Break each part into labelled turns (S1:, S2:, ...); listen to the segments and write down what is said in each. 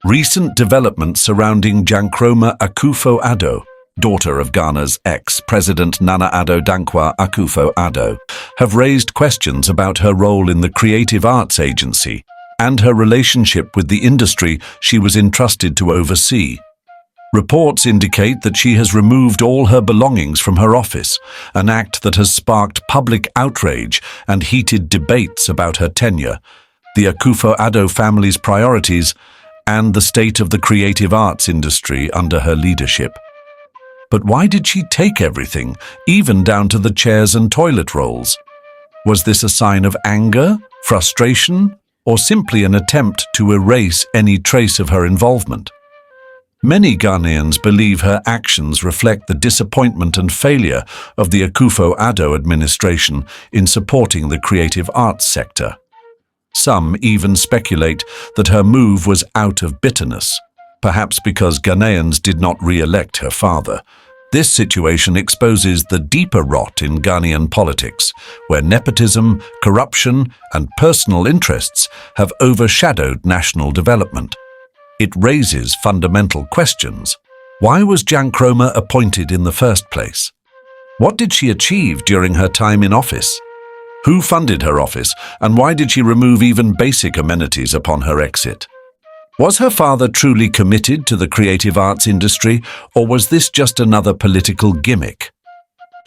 S1: Recent developments surrounding Gyankroma Akufo-Addo, daughter of Ghana's ex-President Nana Addo Dankwa Akufo-Addo, have raised questions about her role in the creative arts agency and her relationship with the industry she was entrusted to oversee. Reports indicate that she has removed all her belongings from her office, an act that has sparked public outrage and heated debates about her tenure, the Akufo-Addo family's priorities, and the state of the creative arts industry under her leadership. But why did she take everything, even down to the chairs and toilet rolls? Was this a sign of anger, frustration, or simply an attempt to erase any trace of her involvement? Many Ghanaians believe her actions reflect the disappointment and failure of the Akufo-Addo administration in supporting the creative arts sector. Some even speculate that her move was out of bitterness, perhaps because Ghanaians did not re-elect her father. This situation exposes the deeper rot in Ghanaian politics, where nepotism, corruption, and personal interests have overshadowed national development. It raises fundamental questions. Why was Gyankroma appointed in the first place? What did she achieve during her time in office? Who funded her office, and why did she remove even basic amenities upon her exit? Was her father truly committed to the creative arts industry, or was this just another political gimmick?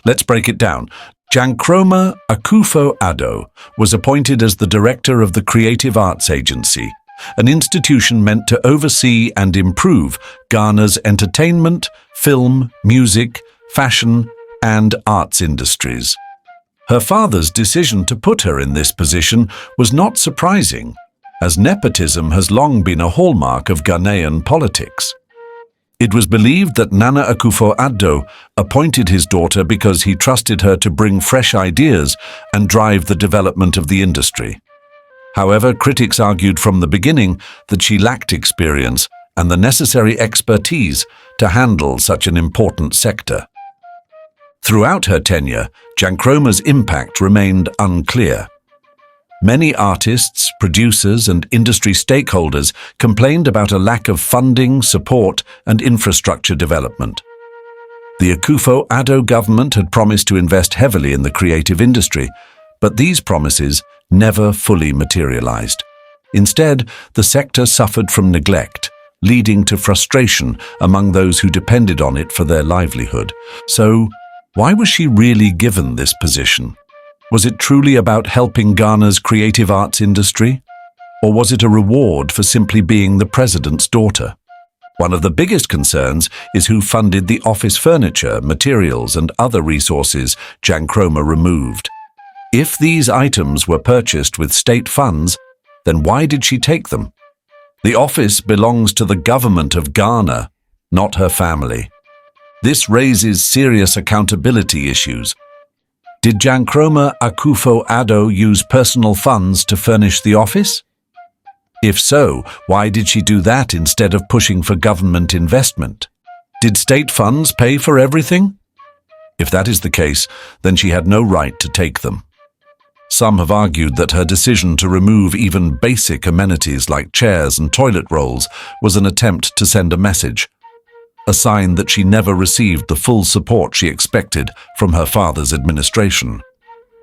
S1: Let's break it down. Gyankroma Akufo-Addo was appointed as the director of the Creative Arts Agency, an institution meant to oversee and improve Ghana's entertainment, film, music, fashion, and arts industries. Her father's decision to put her in this position was not surprising, as nepotism has long been a hallmark of Ghanaian politics. It was believed that Nana Akufo-Addo appointed his daughter because he trusted her to bring fresh ideas and drive the development of the industry. However, critics argued from the beginning that she lacked experience and the necessary expertise to handle such an important sector. Throughout her tenure, Gyankroma's impact remained unclear. Many artists, producers, and industry stakeholders complained about a lack of funding, support, and infrastructure development. The Akufo-Addo government had promised to invest heavily in the creative industry, but these promises never fully materialized. Instead, the sector suffered from neglect, leading to frustration among those who depended on it for their livelihood. So, why was she really given this position? Was it truly about helping Ghana's creative arts industry? Or was it a reward for simply being the president's daughter? One of the biggest concerns is who funded the office furniture, materials, and other resources Gyankroma removed. If these items were purchased with state funds, then why did she take them? The office belongs to the government of Ghana, not her family. This raises serious accountability issues. Did Gyankroma Akufo-Addo use personal funds to furnish the office? If so, why did she do that instead of pushing for government investment? Did state funds pay for everything? If that is the case, then she had no right to take them. Some have argued that her decision to remove even basic amenities like chairs and toilet rolls was an attempt to send a message, a sign that she never received the full support she expected from her father's administration.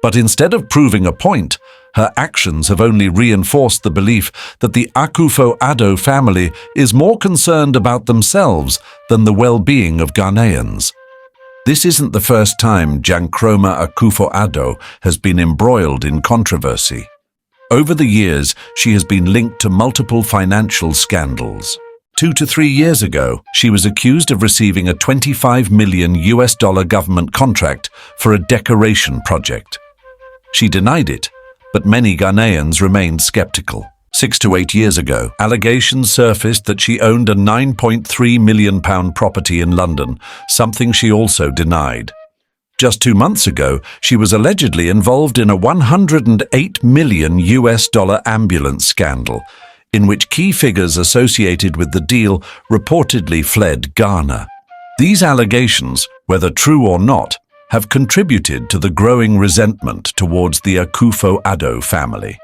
S1: But instead of proving a point, her actions have only reinforced the belief that the Akufo-Addo family is more concerned about themselves than the well-being of Ghanaians. This isn't the first time Gyankroma Akufo-Addo has been embroiled in controversy. Over the years, she has been linked to multiple financial scandals. 2 to 3 years ago, she was accused of receiving a $25 million government contract for a decoration project. She denied it, but many Ghanaians remained skeptical. 6 to 8 years ago, allegations surfaced that she owned a £9.3 million property in London, something she also denied. Just 2 months ago, she was allegedly involved in a $108 million ambulance scandal, in which key figures associated with the deal reportedly fled Ghana. These allegations, whether true or not, have contributed to the growing resentment towards the Akufo-Addo family.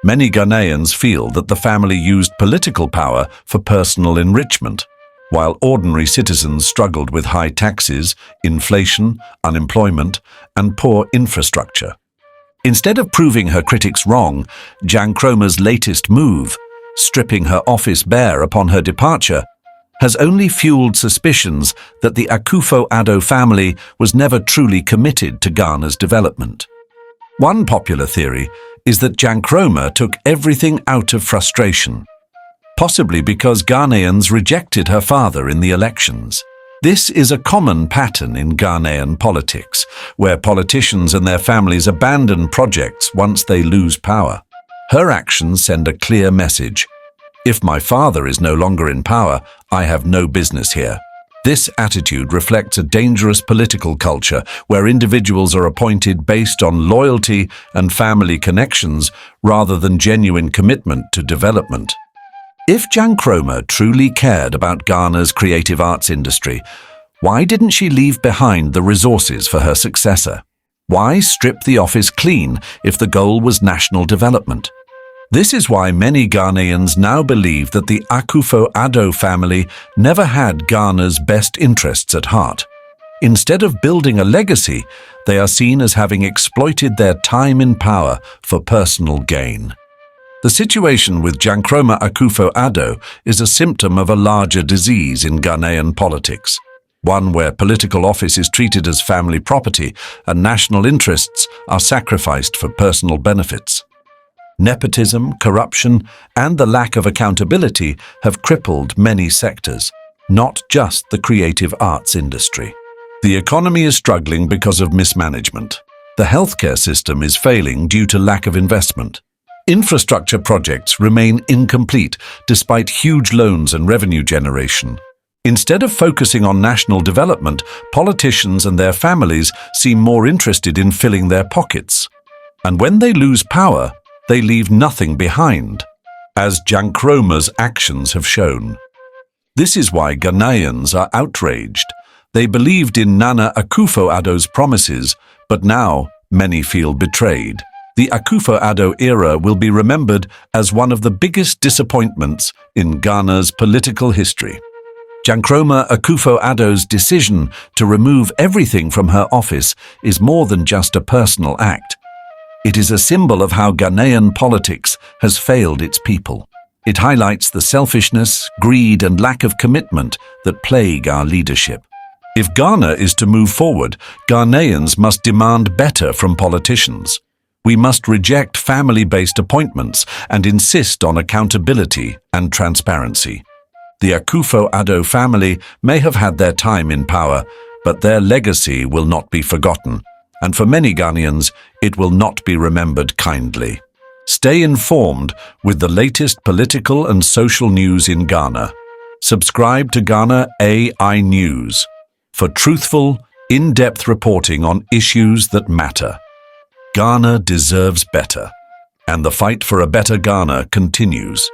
S1: Many Ghanaians feel that the family used political power for personal enrichment, while ordinary citizens struggled with high taxes, inflation, unemployment, and poor infrastructure. Instead of proving her critics wrong, Gyankroma's latest move, stripping her office bare upon her departure, has only fueled suspicions that the Akufo-Addo family was never truly committed to Ghana's development. One popular theory is that Gyankroma took everything out of frustration, possibly because Ghanaians rejected her father in the elections. This is a common pattern in Ghanaian politics, where politicians and their families abandon projects once they lose power. Her actions send a clear message: if my father is no longer in power, I have no business here. This attitude reflects a dangerous political culture where individuals are appointed based on loyalty and family connections rather than genuine commitment to development. If Gyankroma truly cared about Ghana's creative arts industry, why didn't she leave behind the resources for her successor? Why strip the office clean if the goal was national development? This is why many Ghanaians now believe that the Akufo-Addo family never had Ghana's best interests at heart. Instead of building a legacy, they are seen as having exploited their time in power for personal gain. The situation with Gyankroma Akufo-Addo is a symptom of a larger disease in Ghanaian politics, one where political office is treated as family property and national interests are sacrificed for personal benefits. Nepotism, corruption, and the lack of accountability have crippled many sectors, not just the creative arts industry. The economy is struggling because of mismanagement. The healthcare system is failing due to lack of investment. Infrastructure projects remain incomplete despite huge loans and revenue generation. Instead of focusing on national development, politicians and their families seem more interested in filling their pockets. And when they lose power, they leave nothing behind, as Gyankroma's actions have shown. This is why Ghanaians are outraged. They believed in Nana Akufo-Addo's promises, but now many feel betrayed. The Akufo-Addo era will be remembered as one of the biggest disappointments in Ghana's political history. Gyankroma Akufo-Addo's decision to remove everything from her office is more than just a personal act. It is a symbol of how Ghanaian politics has failed its people. It highlights the selfishness, greed, and lack of commitment that plague our leadership. If Ghana is to move forward, Ghanaians must demand better from politicians. We must reject family-based appointments and insist on accountability and transparency. The Akufo-Addo family may have had their time in power, but their legacy will not be forgotten. And for many Ghanaians, it will not be remembered kindly. Stay informed with the latest political and social news in Ghana. Subscribe to Ghana AI News for truthful, in-depth reporting on issues that matter. Ghana deserves better, and the fight for a better Ghana continues.